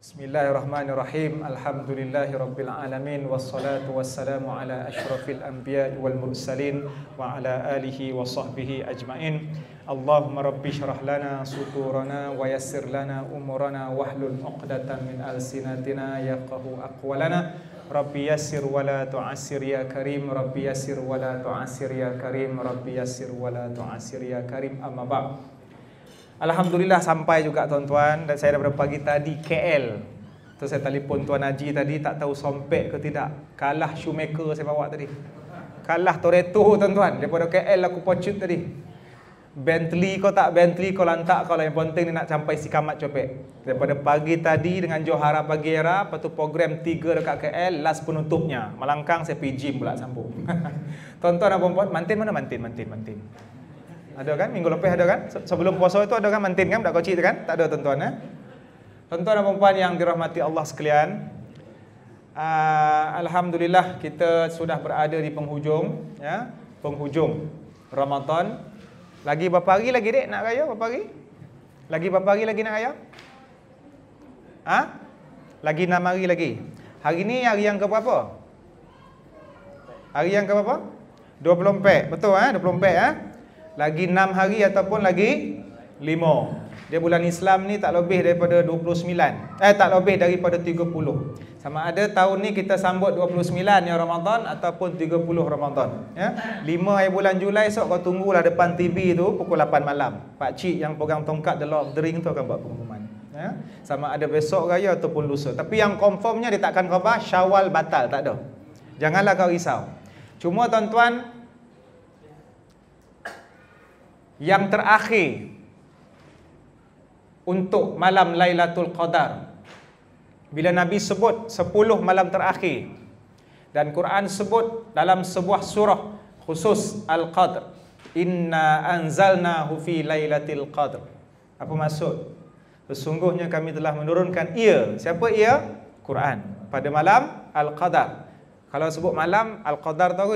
Bismillahirrahmanirrahim. Alhamdulillahirabbil alamin wassalatu wassalamu ala asyrafil anbiya'i wal mursalin wa ala alihi wa sahbihi ajmain. Allahumma rabbi shrah lana suturana wa yassir lana umurana wahlul 'uqdatam min alsinatina yafqahu aqwalana. Rabbi yassir wa la tu'assir ya karim. Rabbi yassir wa la tu'assir ya karim. Rabbi yassir wa la tu'assir ya karim. Amma ba'd. Alhamdulillah sampai juga tuan-tuan, dan saya daripada pagi tadi KL. Terus saya telefon Tuan Haji tadi, tak tahu sompek ke tidak. Kalah shoemaker saya bawa tadi. Kalah Toretto tuan-tuan. Daripada KL aku pocut tadi. Bentley kau tak Bentley kau lantak kau lah, yang penting ni nak sampai Sikamat Copet. Daripada pagi tadi dengan Johara Pagi Era, lepas tu program 3 dekat KL, last penutupnya. Malangkang saya pergi gym pula sambung. Tuan-tuan dan puan-puan, mantin mana mantin? Ada kan? Minggu lepas ada kan? Sebelum puasa itu ada kan mantin kan? Tak kocik tu kan? Tak ada tuan-tuan ya? Tuan-tuan dan puan-puan yang dirahmati Allah sekalian, alhamdulillah kita sudah berada di penghujung ya, penghujung Ramadan. Lagi berapa hari lagi dek nak raya? Berapa hari? Lagi berapa hari lagi nak raya? Lagi 6 hari lagi. Hari ni hari yang ke berapa? Hari yang ke berapa? 24. Betul 24 Lagi 6 hari ataupun lagi 5. Dia bulan Islam ni tak lebih daripada 29. Tak lebih daripada 30. Sama ada tahun ni kita sambut 29 yang Ramadan ataupun 30 Ramadan. Ya. 5 hari bulan Julai esok kau tunggulah depan TV tu pukul 8 malam. Pak cik yang pegang tongkat The Lord of the Ring tu akan buat pengumuman. Ya. Sama ada besok raya ataupun lusa. Tapi yang confirmnya dia takkan khabar Syawal batal, tak ada. Janganlah kau risau. Cuma tuan-tuan, yang terakhir untuk malam Lailatul Qadar, bila Nabi sebut 10 malam terakhir, dan Quran sebut dalam sebuah surah khusus Al-Qadr, Inna anzalnahu fi Lailatul Qadr. Apa maksud? Sesungguhnya kami telah menurunkan ia. Siapa ia? Quran. Pada malam Al-Qadar. Kalau sebut malam Al-Qadar tahu.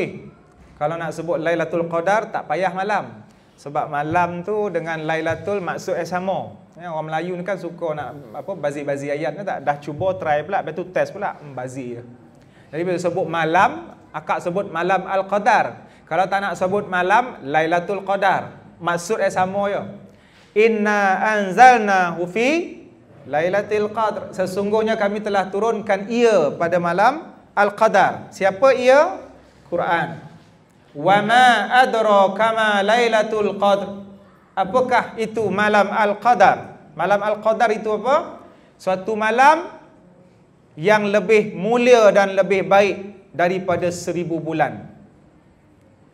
Kalau nak sebut Lailatul Qadar tak payah malam. Sebab malam tu dengan Lailatul maksud sama. Ya, orang Melayu ni kan suka nak bazir-bazir ayat ni tak. Dah cuba try pula, lepas tu test pula, bazir. Jadi bila sebut malam, akak sebut malam Al-Qadar. Kalau tak nak sebut malam, Lailatul Qadar. Maksud sama ya. Inna anzalnahu fi Lailatul Qadr. Sesungguhnya kami telah turunkan ia pada malam Al-Qadar. Siapa ia? Quran. Wa ma adraka ma Lailatul Qadr. Apakah itu malam Al-Qadar? Malam Al-Qadar itu apa? Suatu malam yang lebih mulia dan lebih baik daripada 1000 bulan.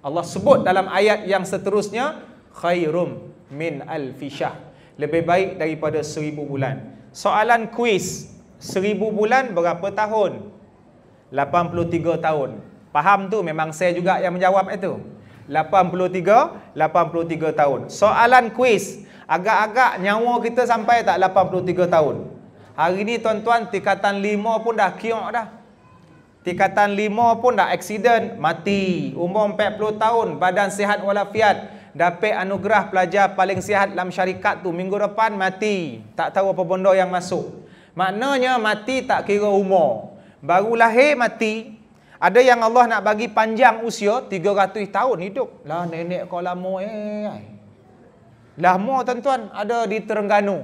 Allah sebut dalam ayat yang seterusnya, khairum min alfi syahr. Lebih baik daripada 1000 bulan. Soalan kuis, 1000 bulan berapa tahun? 83 tahun. Faham tu? Memang saya juga yang menjawab itu. 83 tahun. Soalan kuis, agak-agak nyawa kita sampai tak 83 tahun? Hari ni tuan-tuan, tingkatan 5 pun dah kiok dah. Tingkatan 5 pun dah aksiden, mati. Umur 40 tahun, badan sihat walafiat. Dapat anugerah pelajar paling sihat dalam syarikat tu. Minggu depan mati. Tak tahu apa benda yang masuk. Maknanya mati tak kira umur. Baru lahir mati. Ada yang Allah nak bagi panjang usia 300 tahun hidup. Lah nenek kau lama lama tuan-tuan, ada di Terengganu.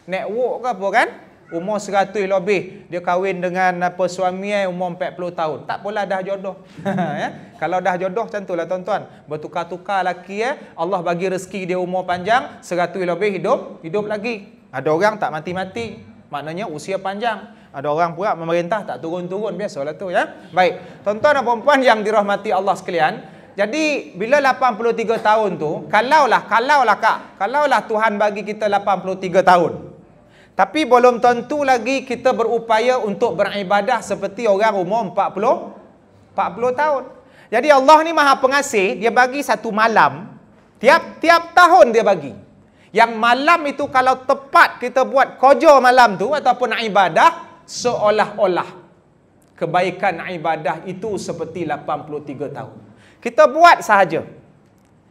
Network ke apa kan? Umur 100 lebih. Dia kahwin dengan suami umur 40 tahun. Tak apalah dah jodoh. Ya? Kalau dah jodoh macam itulah tuan-tuan. Bertukar-tukar laki Allah bagi rezeki dia umur panjang, 100 lebih hidup lagi. Ada orang tak mati-mati. Maknanya usia panjang. Ada orang pula memerintah tak turun-turun, biasalah tu ya. Baik, tuan-tuan dan puan-puan yang dirahmati Allah sekalian. Jadi bila 83 tahun tu, kalaulah Tuhan bagi kita 83 tahun. Tapi belum tentu lagi kita berupaya untuk beribadah seperti orang umur 40 tahun. Jadi Allah ni Maha Pengasih, dia bagi satu malam, tiap tahun dia bagi. Yang malam itu kalau tepat kita buat kerja malam tu ataupun ibadah, seolah-olah kebaikan ibadah itu seperti 83 tahun. Kita buat sahaja.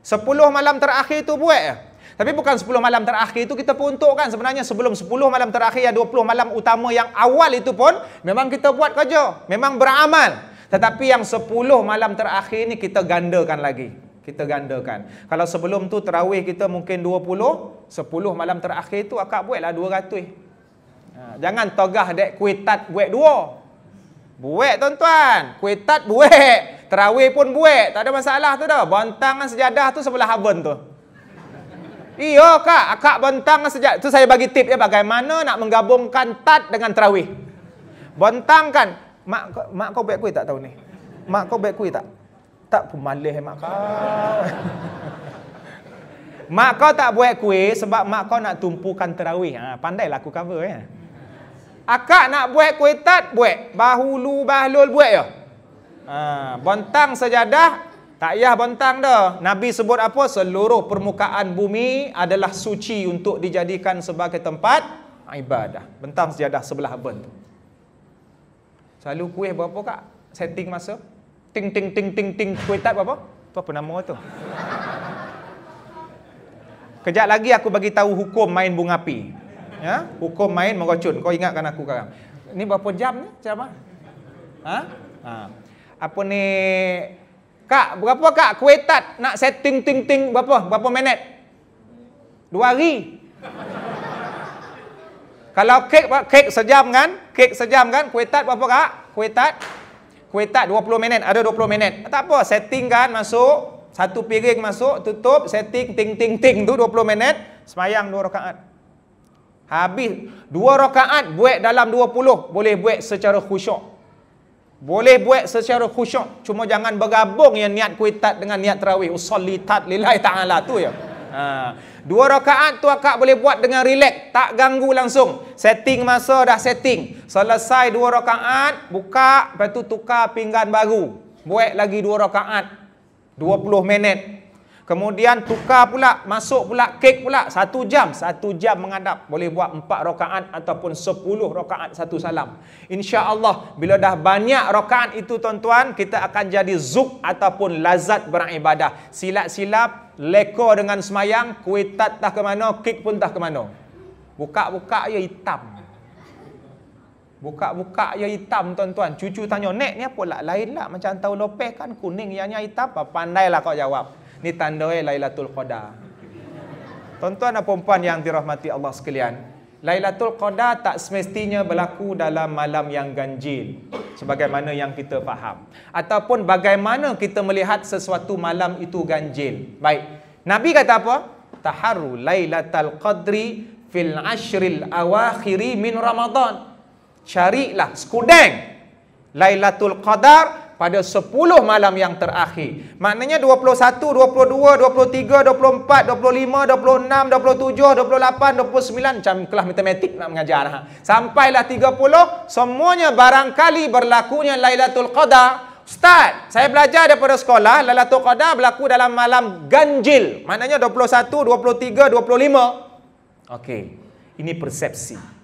10 malam terakhir tu buat. Tapi bukan 10 malam terakhir itu kita peruntukkan. Sebenarnya sebelum 10 malam terakhir, yang 20 malam utama yang awal itu pun memang kita buat kerja, memang beramal. Tetapi yang 10 malam terakhir ni kita gandakan lagi. Kita gandakan. Kalau sebelum tu tarawih kita mungkin 20, 10 malam terakhir tu akak buatlah 200. Jangan togah dek kuih tat buat 2. Buat tuan-tuan, kuih tat buat, tarawih pun buat, tak ada masalah tu dah. Bantangan sejadah tu sebelah haban tu. Iya kak, akak bentang sejadah. Tu saya bagi tip ya bagaimana nak menggabungkan tat dengan tarawih. Bentangkan. Mak kau buat kuih tak tahu ni? Mak kau buat kuih tak? Tak pun malih mak kau. Mak kau tak buat kuih sebab mak kau nak tumpukan tarawih. Pandailah aku cover ya. Akak nak buat kuih tat, buat. Bahulu, bahlul buat ya. Bentang sejadah, tak payah bentang dah. Nabi sebut apa? Seluruh permukaan bumi adalah suci untuk dijadikan sebagai tempat ibadah. Bentang sejadah sebelah haban tu. Selalu kuih berapa kak? Setting masa? Ting ting ting ting ting kuih tat berapa? Tu apa nama tu? Kejap lagi aku bagi tahu hukum main bunga api. Ya, hukum main merocun. Kau ingatkan aku sekarang. Ni berapa jam ni ceramah? Apa ni? Kak, berapa kak kuih tat nak setting ting ting berapa? Berapa minit? 2 hari. Kalau kek sejam kan? Kek sejam kan? Kuih tat berapa kak? Kuih tat 20 minit. Ada 20 minit. Tak apa, setting kan masuk, satu piring masuk, tutup, setting ting ting ting tu 20 minit, semayang 2 rakaat. Habis 2 rakaat buat dalam 20, boleh buat secara khusyuk. Boleh buat secara khusyuk. Cuma jangan bergabung yang niat kuih tat dengan niat tarawih. Usolli tat lillahi ta'ala tu ya. 2 rakaat tu akak boleh buat dengan relax, tak ganggu langsung. Setting masa dah setting. Selesai 2 rakaat, buka, lepas tu tukar pinggan baru. Buat lagi 2 rakaat. 20 minit. Kemudian tukar pula, masuk pula kek pula 1 jam. 1 jam menghadap. Boleh buat 4 rakaat ataupun 10 rakaat 1 salam. InsyaAllah bila dah banyak rakaat itu tuan-tuan, kita akan jadi zuk ataupun lazat beribadah. Silap-silap, leko dengan semayang, kuih tat dah ke mana, kek pun dah ke mana. Buka-buka ya hitam. Buka-buka ya hitam tuan-tuan. Cucu tanya, "Nek ni apa lah? Lain lah macam tahun lepas kan kuning, ianya hitam." Pandailah kau jawab. Ni tanda Lailatul Qadar. Tuan-tuan dan puan yang dirahmati Allah sekalian, Lailatul Qadar tak semestinya berlaku dalam malam yang ganjil sebagaimana yang kita faham, ataupun bagaimana kita melihat sesuatu malam itu ganjil. Baik, Nabi kata apa? Taharru Lailatul Qadri fil ashril awakhiri min Ramadan. Carilah sekudang Lailatul Qadar pada 10 malam yang terakhir. Maknanya 21, 22, 23, 24, 25, 26, 27, 28, 29. Macam kelas matematik nak mengajar. Sampailah 30. Semuanya barangkali berlakunya Lailatul Qadar. Ustaz, saya belajar daripada sekolah, Lailatul Qadar berlaku dalam malam ganjil. Maknanya 21, 23, 25. Okey, ini persepsi.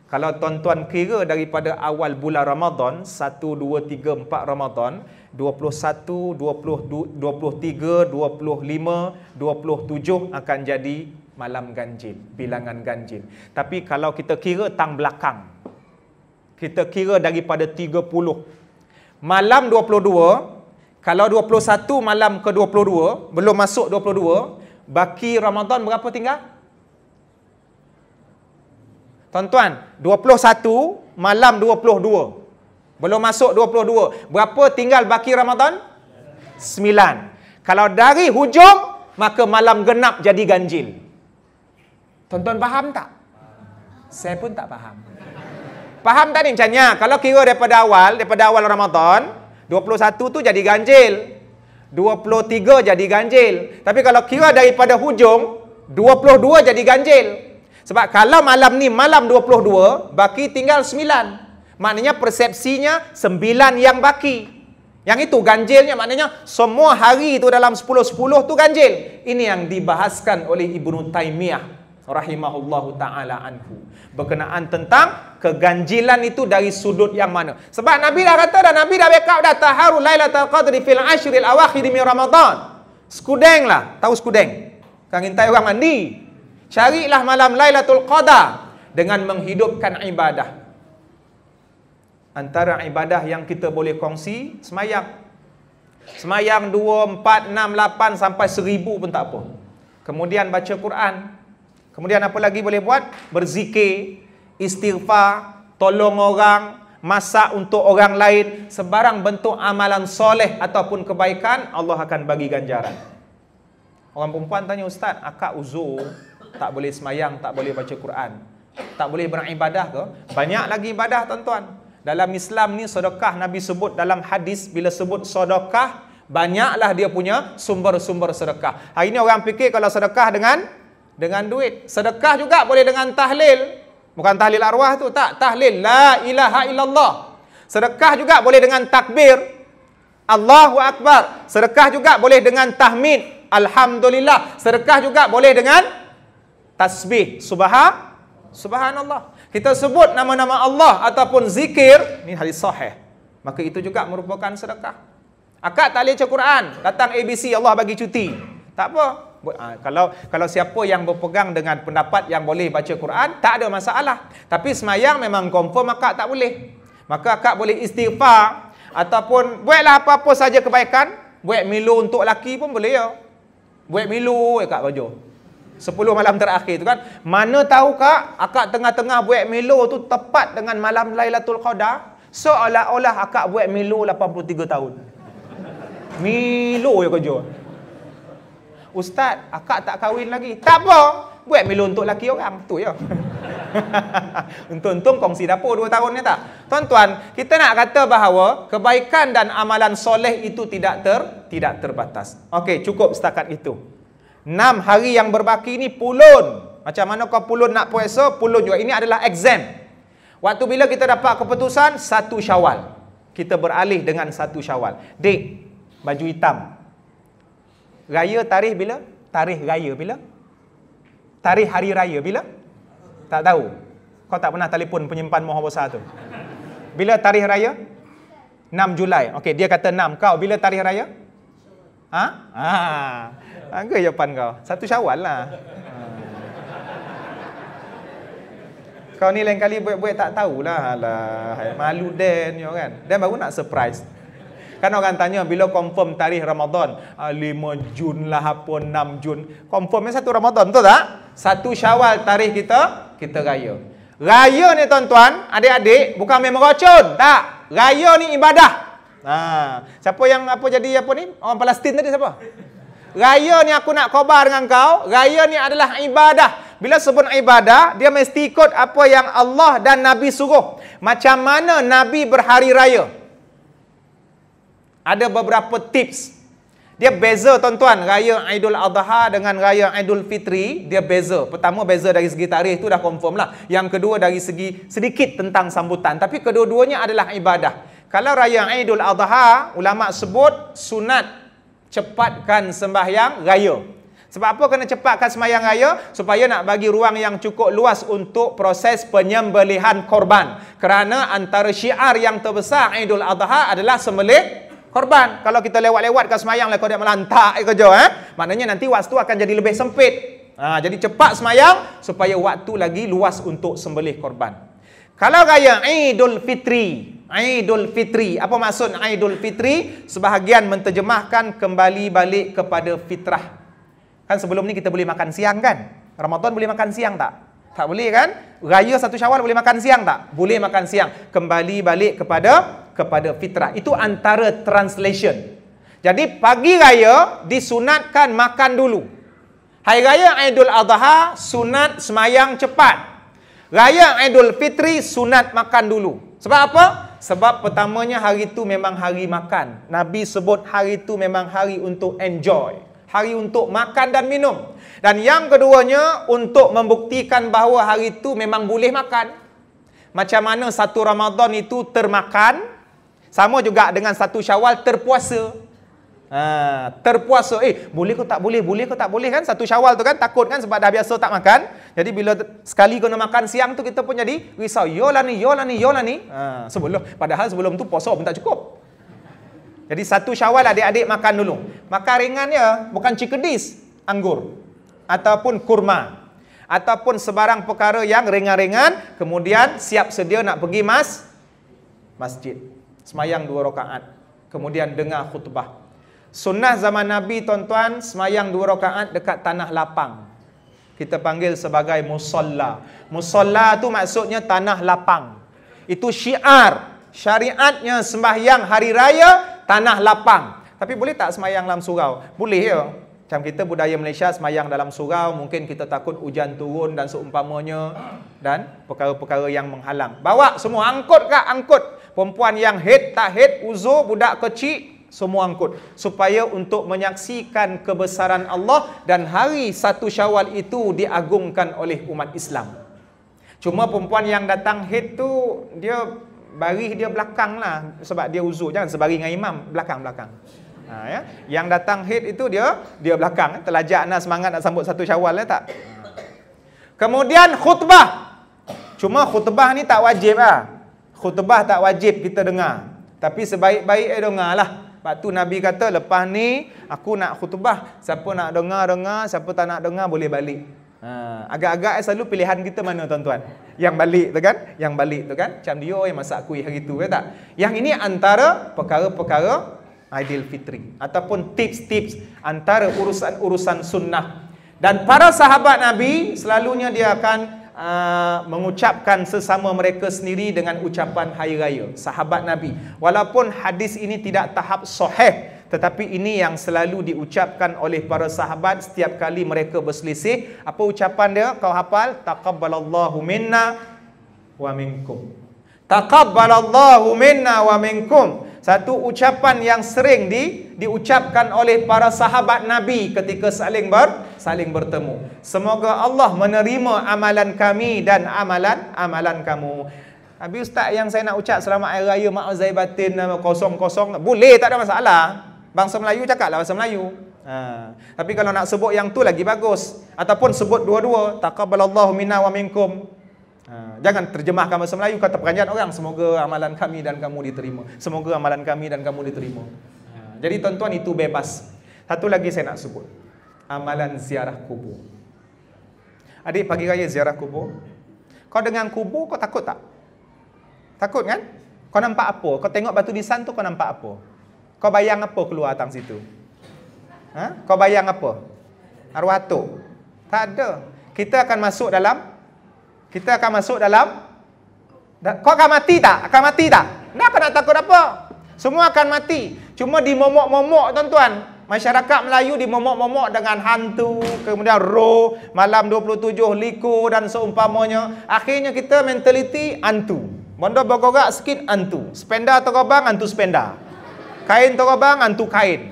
Kalau tuan-tuan kira daripada awal bulan Ramadan, 1, 2, 3, 4 Ramadan, 21, 20, 23, 25, 27 akan jadi malam ganjil, bilangan ganjil. Tapi kalau kita kira tang belakang, kita kira daripada 30. Malam 22, kalau 21 malam ke 22, belum masuk 22, baki Ramadan berapa tinggal? Tuan-tuan, 21 malam 22. Belum masuk 22. Berapa tinggal baki Ramadan? 9. Kalau dari hujung, maka malam genap jadi ganjil. Tuan-tuan faham tak? Saya pun tak faham. Faham tak ni macamnya? Kalau kira daripada awal Ramadan, 21 tu jadi ganjil. 23 jadi ganjil. Tapi kalau kira daripada hujung, 22 jadi ganjil. Sebab kalau malam ni malam 22, baki tinggal 9. Maknanya persepsinya 9 yang baki. Yang itu ganjilnya, maknanya semua hari itu dalam 10-10 tu ganjil. Ini yang dibahaskan oleh Ibnu Taimiyah rahimahullahu ta'ala anhu. Berkenaan tentang keganjilan itu dari sudut yang mana. Sebab Nabi dah kata dah, Nabi dah backup dah, taharu lailatul qadri fil ashril awakhir min Ramadan. Skudeng lah, tahu skudeng? Bukan ngintai orang mandi. Carilah malam Lailatul Qadar dengan menghidupkan ibadah. Antara ibadah yang kita boleh kongsi, semayang. Semayang 2, 4, 6, 8 sampai 1000 pun tak apa. Kemudian baca Quran. Kemudian apa lagi boleh buat? Berzikir, istighfar, tolong orang, masak untuk orang lain. Sebarang bentuk amalan soleh ataupun kebaikan, Allah akan bagi ganjaran. Orang perempuan tanya, Ustaz, akak uzur, tak boleh semayang, tak boleh baca Quran, tak boleh beribadah ke? Banyak lagi ibadah, tuan-tuan. Dalam Islam ni sedekah, Nabi sebut dalam hadis, bila sebut sedekah, banyaklah dia punya sumber-sumber sedekah. Hari ni orang fikir kalau sedekah dengan duit. Sedekah juga boleh dengan tahlil. Bukan tahlil arwah tu, tak. Tahlil la ilaha illallah. Sedekah juga boleh dengan takbir Allahu Akbar. Sedekah juga boleh dengan tahmid alhamdulillah. Sedekah juga boleh dengan tasbih subhanallah. Kita sebut nama-nama Allah ataupun zikir, ni hadis sahih, maka itu juga merupakan sedekah. Akak tak boleh baca Quran, datang ABC Allah bagi cuti, tak apa. Kalau siapa yang berpegang dengan pendapat yang boleh baca Quran, tak ada masalah. Tapi semayang memang confirm akak tak boleh. Maka akak boleh istighfar, ataupun buatlah apa-apa saja kebaikan. Buat milu untuk lelaki pun boleh ya. Buat milu akak baju 10 malam terakhir tu kan. Mana tahu kak, akak tengah-tengah buat milu tu tepat dengan malam Lailatul Qadar, seolah-olah akak buat milu 83 tahun. Milu ya kerja. Ustaz, akak tak kahwin lagi. Tak apa, buat milu untuk laki orang tu ya. Untung-untung kongsi dapur 2 tahun ni tak. Tuan-tuan, kita nak kata bahawa kebaikan dan amalan soleh itu tidak terbatas. Okey, cukup setakat itu. 6 hari yang berbaki ni pulun. Macam mana kau pulun nak puasa, pulun juga. Ini adalah exam. Waktu bila kita dapat keputusan 1 Syawal, kita beralih dengan 1 Syawal. Dek, baju hitam. Raya tarikh bila? Tarikh raya bila? Tarikh hari raya bila? Tak tahu. Kau tak pernah telefon penyimpan moho besar tu. Bila tarikh raya? 6 Julai. Okey, dia kata 6. Kau bila tarikh raya? Angka jawapan kau. 1 Syawal lah. Kau ni lain kali buat-buat tak tahulah. Alah, malu Dan you kan. Dan baru nak surprise. Kan orang tanya bila confirm tarikh Ramadan, 5 Jun lah apa 6 Jun. Confirmnya 1 Ramadan, betul tak? 1 Syawal tarikh kita raya. Raya ni tuan-tuan, adik-adik, bukan main merocun, tak. Raya ni ibadah. Siapa yang jadi apa ni? Orang Palestin tadi siapa? Raya ni aku nak khabar dengan kau, raya ni adalah ibadah. Bila sebut ibadah, dia mesti ikut apa yang Allah dan Nabi suruh. Macam mana Nabi berhari raya? Ada beberapa tips. Dia beza tuan-tuan, raya Aidul Adha dengan raya Aidul Fitri, dia beza. Pertama beza dari segi tarikh tu dah confirm lah. Yang kedua dari segi sedikit tentang sambutan. Tapi kedua-duanya adalah ibadah. Kalau raya Aidul Adha, ulama sebut sunat cepatkan sembahyang raya. Sebab apa kena cepatkan sembahyang raya? Supaya nak bagi ruang yang cukup luas untuk proses penyembelihan korban. Kerana antara syiar yang terbesar Aidul Adha adalah sembelih korban. Kalau kita lewat-lewat ke semayang lah, kau dia melantak kerja, maknanya nanti waktu tu akan jadi lebih sempit. Jadi cepat semayang supaya waktu lagi luas untuk sembelih korban. Kalau raya Aidul Fitri, apa maksud Aidul Fitri? Sebahagian menterjemahkan kembali balik kepada fitrah. Kan sebelum ni kita boleh makan siang kan? Ramadan boleh makan siang tak? Tak boleh kan? Raya 1 Syawal boleh makan siang tak? Boleh makan siang. Kembali balik kepada fitrah. Itu antara translation. Jadi pagi raya disunatkan makan dulu. Hari raya Aidul Adha sunat semayang cepat. Raya Aidul Fitri sunat makan dulu. Sebab apa? Sebab pertamanya hari itu memang hari makan. Nabi sebut hari itu memang hari untuk enjoy. Hari untuk makan dan minum. Dan yang keduanya untuk membuktikan bahawa hari itu memang boleh makan. Macam mana 1 Ramadan itu termakan, sama juga dengan 1 Syawal terpuasa. Terpuasa. Boleh ke tak boleh? Boleh ke tak boleh kan? 1 Syawal tu kan takut kan sebab dah biasa tak makan. Jadi bila sekali kena makan siang tu kita pun jadi risau. Yolah ni. Padahal sebelum tu puasa pun tak cukup. Jadi 1 Syawal adik-adik makan dulu. Makan ringan ya, bukan cikedis, anggur. ataupun kurma, ataupun sebarang perkara yang ringan-ringan, kemudian siap sedia nak pergi masjid. Semayang 2 rakaat, kemudian dengar khutbah. Sunnah zaman Nabi tuan-tuan, semayang 2 rakaat dekat tanah lapang. Kita panggil sebagai musalla. Musalla tu maksudnya tanah lapang. Itu syiar syariatnya sembahyang hari raya tanah lapang. Tapi boleh tak semayang dalam surau? Boleh ya. Macam kita budaya Malaysia semayang dalam surau, mungkin kita takut hujan turun dan seumpamanya, dan perkara-perkara yang menghalang. Bawa semua, angkut kak, angkut. Perempuan yang haid, tak haid, uzur, budak kecil, semua angkut. Supaya untuk menyaksikan kebesaran Allah dan hari 1 Syawal itu diagungkan oleh umat Islam. Cuma perempuan yang datang haid tu, dia baris dia belakang lah, sebab dia uzur. Jangan sebari dengan imam, belakang-belakang. Ya. Yang datang haid itu dia belakang. Telajak nak semangat nak sambut 1 Syawal tak? Kemudian khutbah. Cuma khutbah ni tak wajib lah. Khutbah tak wajib kita dengar. Tapi sebaik-baik dengar lah. Lepas tu Nabi kata, lepas ni aku nak khutbah. Siapa nak dengar, siapa tak nak dengar boleh balik. Agak-agak selalu pilihan kita mana tuan-tuan? Yang balik tu kan? Yang balik tu kan? Macam dia yang masak kuih hari tu ke tak? Yang ini antara perkara-perkara Aidilfitri ataupun tips-tips antara urusan-urusan sunnah. Dan para sahabat Nabi selalunya dia akan mengucapkan sesama mereka sendiri dengan ucapan hari raya. Sahabat Nabi, walaupun hadis ini tidak tahap sahih, tetapi ini yang selalu diucapkan oleh para sahabat setiap kali mereka berselisih. Apa ucapan dia? Kau hafal? Taqabbalallahu minna wa minkum. Taqabbalallahu minna wa minkum. Satu ucapan yang sering diucapkan oleh para sahabat Nabi ketika saling bertemu. Semoga Allah menerima amalan kami dan amalan kamu. Habis ustaz, yang saya nak ucap selamat hari raya Mak Zaibatin 00, boleh, tak ada masalah. Bangsa Melayu cakaplah bahasa Melayu. Tapi kalau nak sebut yang tu lagi bagus. Ataupun sebut dua-dua. Taqabbalallahu minna wa minkum. Jangan terjemahkan bahasa Melayu, kata peranjat orang, semoga amalan kami dan kamu diterima. Semoga amalan kami dan kamu diterima. Jadi tuan-tuan, itu bebas. Satu lagi saya nak sebut. Amalan ziarah kubur. Adik pagi raya ziarah kubur. Kau dengan kubur, kau takut tak? Takut kan? Kau nampak apa? Kau tengok batu nisan tu, kau nampak apa? Kau bayang apa keluar datang situ? Kau bayang apa? Arwah atuk? Tak ada. Kita akan masuk dalam. Kau akan mati tak? Akan mati tak? Nak kau nak takut apa? Semua akan mati. Cuma dimomok-momok tuan-tuan. Masyarakat Melayu dimomok-momok dengan hantu, kemudian roh, malam 27 liku dan seumpamanya. Akhirnya kita mentaliti hantu. Bondo bergorak sikit hantu. Spenda terobang, hantu spenda. Kain terobang, hantu kain.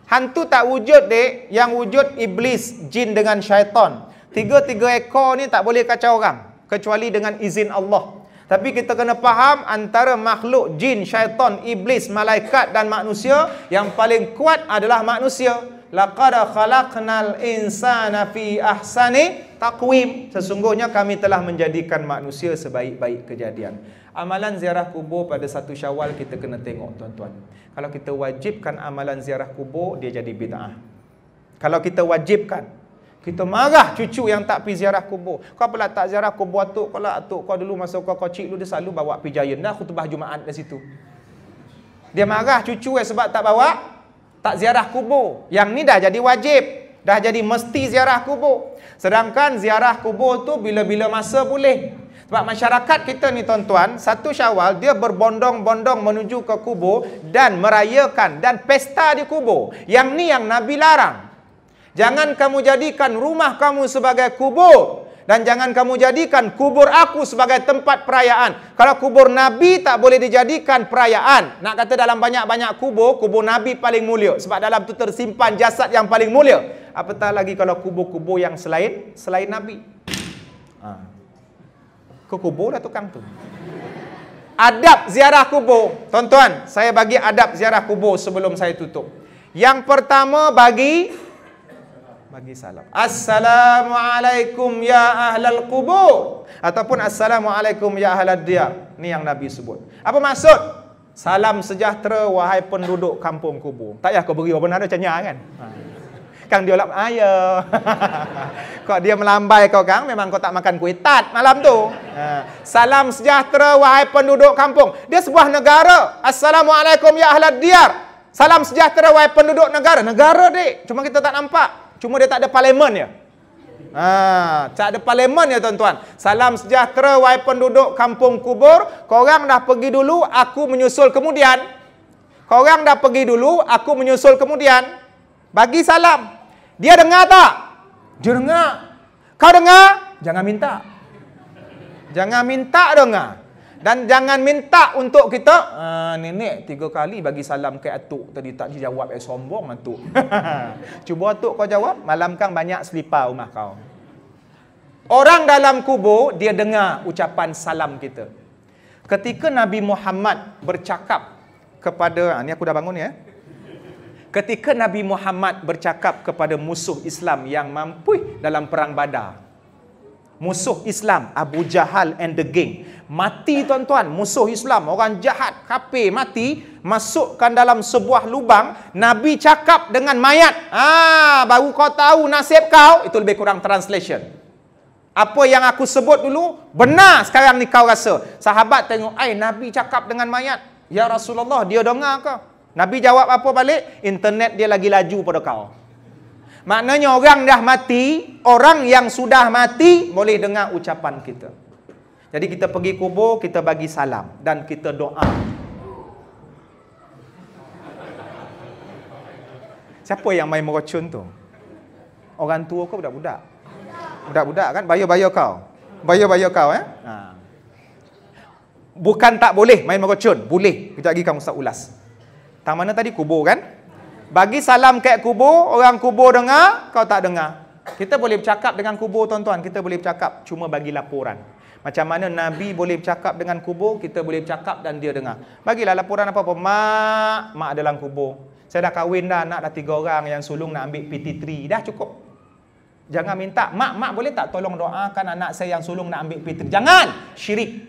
Hantu tak wujud dek. Yang wujud iblis, jin dengan syaitan. Tiga ekor ni tak boleh kacau orang kecuali dengan izin Allah. Tapi kita kena faham antara makhluk jin, syaitan, iblis, malaikat dan manusia, yang paling kuat adalah manusia. Laqad khalaqnal insana fi ahsani taqwim. Sesungguhnya kami telah menjadikan manusia sebaik-baik kejadian. Amalan ziarah kubur pada 1 Syawal kita kena tengok tuan-tuan. Kalau kita wajibkan amalan ziarah kubur, dia jadi bid'ah. Kalau kita wajibkan, kita marah cucu yang tak pergi ziarah kubur. Kau pula tak ziarah kubur atuk kau lah. Atuk kau dulu masa kau kecil dulu, dia selalu bawa pergi Giant dah khutbah Jumaat di situ. Dia marah cucu sebab tak ziarah kubur. Yang ni dah jadi wajib, dah jadi mesti ziarah kubur. Sedangkan ziarah kubur tu bila-bila masa boleh. Sebab masyarakat kita ni tuan-tuan, 1 Syawal dia berbondong-bondong menuju ke kubur dan merayakan dan pesta di kubur. Yang ni yang Nabi larang. Jangan kamu jadikan rumah kamu sebagai kubur, dan jangan kamu jadikan kubur aku sebagai tempat perayaan. Kalau kubur Nabi tak boleh dijadikan perayaan. Nak kata dalam banyak-banyak kubur, kubur Nabi paling mulia. Sebab dalam tu tersimpan jasad yang paling mulia. Apatah lagi kalau kubur-kubur yang selain Nabi. Ke kubur dah tukang tu. Adab ziarah kubur. Tuan-tuan, saya bagi adab ziarah kubur sebelum saya tutup. Yang pertama, bagi salam. Assalamualaikum ya ahlal kubur. Ataupun Assalamualaikum ya ahlad diyar. Ni yang Nabi sebut. Apa maksud? Salam sejahtera wahai penduduk kampung kubur. Tak payah kau beri apa benda macam kan? Kang dia lap ayo. Kok dia melambai kau Kang, memang kau tak makan kuih tat malam tu. Salam sejahtera wahai penduduk kampung. Dia sebuah negara. Assalamualaikum ya ahlad diyar. Salam sejahtera wahai penduduk negara. Negara dik, cuma kita tak nampak. Cuma dia tak ada parlimen ya. Tak ada parlimen ya tuan-tuan. Salam sejahtera wahai penduduk kampung kubur. Korang dah pergi dulu, aku menyusul kemudian. Korang dah pergi dulu, aku menyusul kemudian. Bagi salam. Dia dengar tak? Dia dengar. Kau dengar? Jangan minta. Jangan minta dengar. Dan jangan minta untuk kita, nenek 3 kali bagi salam ke atuk tadi tak dijawab, sombong atuk. Cuba atuk kau jawab, malam kang banyak selipar rumah kau. Orang dalam kubur, dia dengar ucapan salam kita. Ketika Nabi Muhammad bercakap kepada, ni aku dah bangun ya. Ketika Nabi Muhammad bercakap kepada musuh Islam yang mampu dalam perang Badar. Musuh Islam, Abu Jahal and the gang. Mati tuan-tuan, musuh Islam, orang jahat, kafir mati, masukkan dalam sebuah lubang, Nabi cakap dengan mayat. Baru kau tahu nasib kau, itu lebih kurang translation. Apa yang aku sebut dulu, benar sekarang ni kau rasa. Sahabat tengok, Nabi cakap dengan mayat. Ya Rasulullah, dia dengar ke? Nabi jawab apa balik? Internet dia lagi laju pada kau. Maknanya orang dah mati, orang yang sudah mati boleh dengar ucapan kita. Jadi kita pergi kubur, kita bagi salam dan kita doa. Siapa yang main merocun tu? Orang tua ke budak-budak? Budak-budak kan? Bayar-bayar kau. Bayar-bayar kau Bukan tak boleh main merocun. Boleh. Kejap lagi kamu Ustaz ulas. Tang mana tadi? Kubur kan? Bagi salam kat kubur, orang kubur dengar, kau tak dengar. Kita boleh bercakap dengan kubur tuan-tuan. Kita boleh bercakap, cuma bagi laporan. Macam mana Nabi boleh bercakap dengan kubur, kita boleh bercakap dan dia dengar. Bagilah laporan apa-apa. Mak dalam kubur. Saya dah kahwin dah, anak dah 3 orang, yang sulung nak ambil PT3. Dah cukup. Jangan minta, mak boleh tak tolong doakan anak saya yang sulung nak ambil PT3. Jangan! Syirik.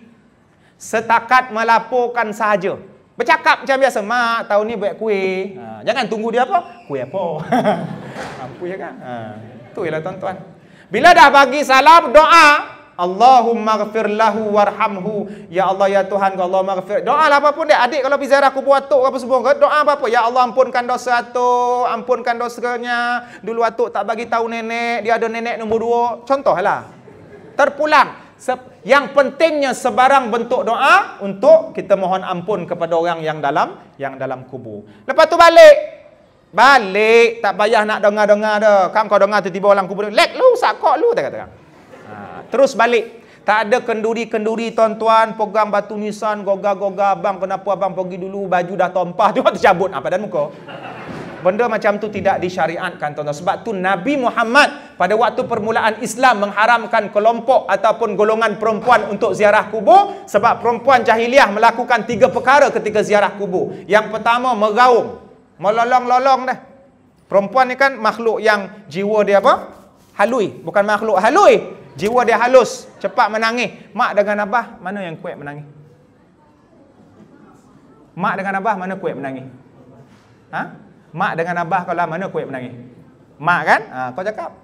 Setakat melaporkan sahaja. Bercakap macam biasa, mak tahun ni buat kuih. Jangan tunggu dia apa? Kuih apa? Mampu ya kan? Itu ialah tuan-tuan. Bila dah bagi salam, doa. Allahumma ghafir lahu warhamhu. Ya Allah, ya Tuhan, Allah maghfir. Doa lah apapun dia. Adik kalau pergi ziarah kubur atuk apa semua, doa apa-apa. Ya Allah, ampunkan dosa atuk, ampunkan dosanya. Dulu atuk tak bagi tahu nenek, dia ada nenek nombor 2. Contohlah. Terpulang. Yang pentingnya sebarang bentuk doa untuk kita mohon ampun kepada orang yang dalam kubur. Lepas tu balik, tak payah nak dengar-dengar dah. Kan kau dengar tiba-tiba orang kubur, lek lu, sakok lu, tak kata. Terus balik. Tak ada kenduri-kenduri tuan-tuan, pegang batu nisan, goga-goga, abang kenapa abang pergi dulu, baju dah tumpah, tu tercabut pada muka. Benda macam tu tidak disyariatkan tuan-tuan. Sebab tu Nabi Muhammad pada waktu permulaan Islam mengharamkan kelompok ataupun golongan perempuan untuk ziarah kubur. Sebab perempuan jahiliah melakukan 3 perkara ketika ziarah kubur. Yang pertama, meraung, melolong-lolong dah. Perempuan ni kan makhluk yang jiwa dia apa? Halui. Bukan makhluk halui, jiwa dia halus, cepat menangis. Mak dengan abah, mana yang kuat menangis? Mak dengan abah, mana kuat menangis? Mak dengan abah kau lah, mana kuat menangis? Mak kan? Kau cakap.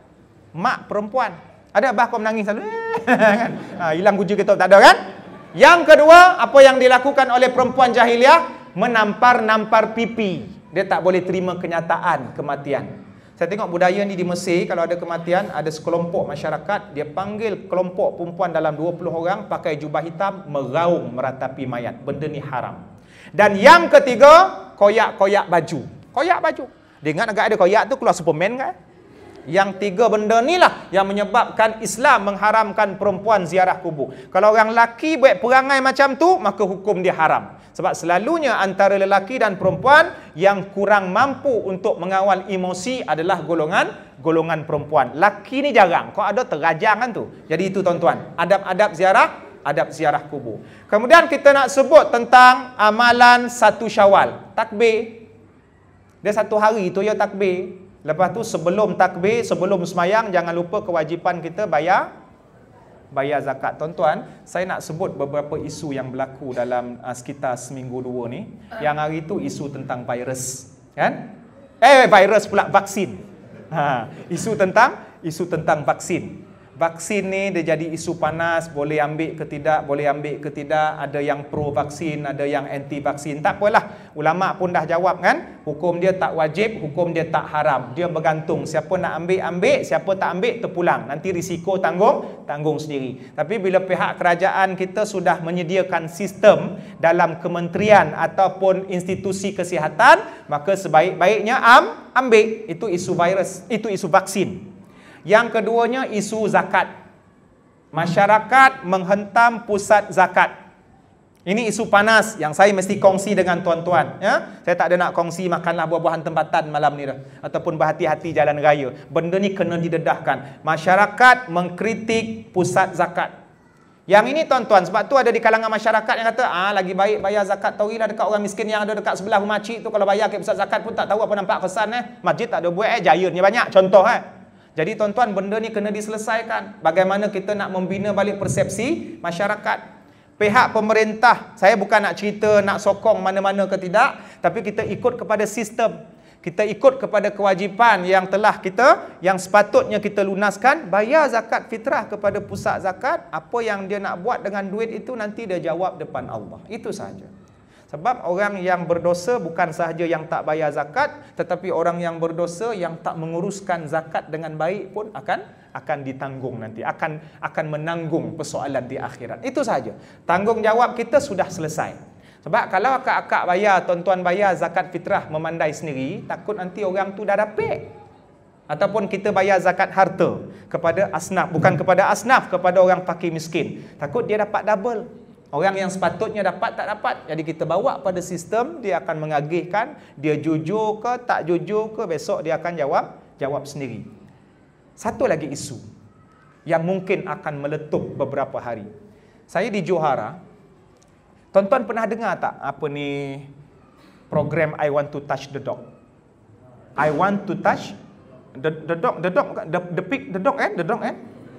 Mak perempuan. Ada abah kau menangis selalu. Kan? Hilang guji kita, tak ada kan? Yang kedua, apa yang dilakukan oleh perempuan jahiliah? Menampar-nampar pipi. Dia tak boleh terima kenyataan kematian. Saya tengok budaya ni di Mesir, kalau ada kematian, ada sekelompok masyarakat, dia panggil kelompok perempuan dalam 20 orang, pakai jubah hitam, meraung meratapi mayat. Benda ni haram. Dan yang ketiga, koyak-koyak baju. Koyak baju. Dia ingat agak ada koyak tu keluar Superman kan? Yang 3 benda ni lah yang menyebabkan Islam mengharamkan perempuan ziarah kubur. Kalau orang lelaki buat perangai macam tu, maka hukum dia haram. Sebab selalunya antara lelaki dan perempuan yang kurang mampu untuk mengawal emosi adalah golongan perempuan. Laki ni jarang. Kau ada terajang kan tu. Jadi itu tuan-tuan, adab ziarah kubur. Kemudian kita nak sebut tentang amalan 1 Syawal. Takbir. Dia 1 hari tu ya takbir. Lepas tu sebelum takbir, sebelum semayang, jangan lupa kewajipan kita bayar zakat. Tuan-tuan, saya nak sebut beberapa isu yang berlaku dalam sekitar seminggu 2 ni. Yang hari tu isu tentang virus, kan? Virus pula, vaksin. Isu tentang vaksin. Vaksin ni dia jadi isu panas, boleh ambil ke tidak, boleh ambil ke tidak, ada yang pro vaksin, ada yang anti vaksin. Tak apalah, ulama pun dah jawab kan, hukum dia tak wajib, hukum dia tak haram. Dia bergantung, siapa nak ambil, siapa tak ambil terpulang. Nanti risiko tanggung sendiri. Tapi bila pihak kerajaan kita sudah menyediakan sistem dalam kementerian ataupun institusi kesihatan, maka sebaik-baiknya ambil. Itu isu virus, itu isu vaksin. Yang keduanya isu zakat. Masyarakat menghentam pusat zakat. Ini isu panas yang saya mesti kongsi dengan tuan-tuan, ya. Saya tak ada nak kongsi makanlah buah-buahan tempatan malam ni dah, ataupun berhati-hati jalan raya. Benda ni kena didedahkan. Masyarakat mengkritik pusat zakat. Yang ini tuan-tuan, sebab tu ada di kalangan masyarakat yang kata, lagi baik bayar zakat taurilah dekat orang miskin yang ada dekat sebelah rumah cik tu. Kalau bayar ke pusat zakat pun tak tahu apa nampak kesan. Masjid tak ada buat, giantnya banyak. Contoh Jadi tuan-tuan, benda ni kena diselesaikan. Bagaimana kita nak membina balik persepsi masyarakat. Pihak pemerintah, saya bukan nak cerita, nak sokong mana-mana ke tidak, tapi kita ikut kepada sistem. Kita ikut kepada kewajipan yang telah yang sepatutnya kita lunaskan. Bayar zakat fitrah kepada pusat zakat. Apa yang dia nak buat dengan duit itu nanti dia jawab depan Allah. Itu sahaja. Sebab orang yang berdosa bukan sahaja yang tak bayar zakat, tetapi orang yang berdosa yang tak menguruskan zakat dengan baik pun akan ditanggung nanti, akan menanggung persoalan di akhirat. Itu sahaja. Tanggungjawab kita sudah selesai. Sebab kalau akak-akak bayar, tuan-tuan bayar zakat fitrah memandai sendiri, takut nanti orang tu dah dapat. Ataupun kita bayar zakat harta kepada asnaf, bukan kepada asnaf, kepada orang fakir miskin. Takut dia dapat double. Orang yang sepatutnya dapat tak dapat. Jadi kita bawa pada sistem, dia akan mengagihkan, dia jujur ke tak jujur ke, besok dia akan jawab sendiri. Satu lagi isu yang mungkin akan meletup beberapa hari. Saya di Johara. Tuan-tuan pernah dengar tak apa ni program I Want to Touch the Dog? I want to touch the dog, the pig, the dog